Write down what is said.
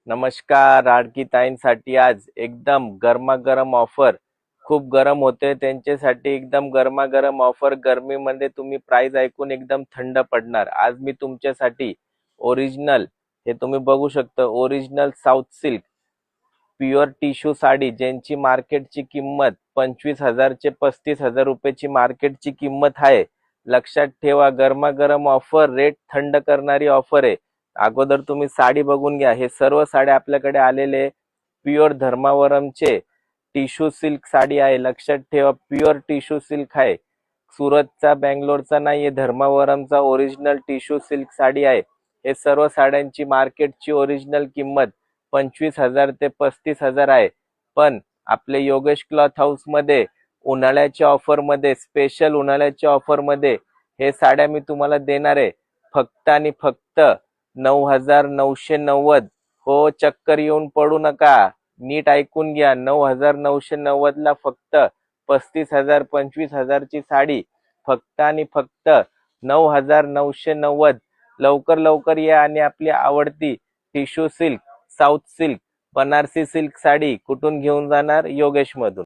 नमस्कार. राडकी ताईंसाठी आज एकदम गरमागरम ऑफर. खूप गरम होते त्यांच्यासाठी एकदम गरमागरम ऑफर. गरमीमध्ये तुम्ही प्राइस ऐकून एकदम थंड पडणार. आज मी तुमच्यासाठी ओरिजिनल, हे तुम्ही बघू शकता, original south silk pure tissue sari, ज्यांची मार्केटची किंमत 25,000 ते 35,000 रुपयाची मार्केटची किंमत आहे. लक्षात ठेवा, गरमागरम ऑफर, रेट थंड करणारी ऑफर आहे. अगोदर तुम्ही साडी बघून घ्या. हे सर्व साड्या आपल्याकडे आलेले प्युअर धर्मावरमचे टिश्यू सिल्क साडी आहे. लक्षात ठेवा, प्युअर टिश्यू सिल्क आहे. सुरतचा, बँगलोरचा नाहीये, धर्मावरमचा ओरिजिनल टिश्यू सिल्क साडी आहे. हे सर्व साड्यांची मार्केटची ओरिजिनल किंमत 25,000 ते 35,000 आहे. पण आपले योगेश क्लॉथ हाऊस मध्ये उन्हाळ्याच्या ऑफर मध्ये, स्पेशल उन्हाळ्याच्या ऑफर मध्ये हे साड्या मी तुम्हाला देणार आहे फक्त आणि फक्त 9,990. हो, चक्कर येऊन पडू नका, नीट ऐकून घ्या. 9,990 ला फक्त 35,000 25,000 ची साडी, फक्त आणि फक्त 9,990. लवकर लवकर या आणि आपली आवडती tissue silk, south silk, Banarasi silk sari कुठून घेऊन जाणार? योगेश मधून.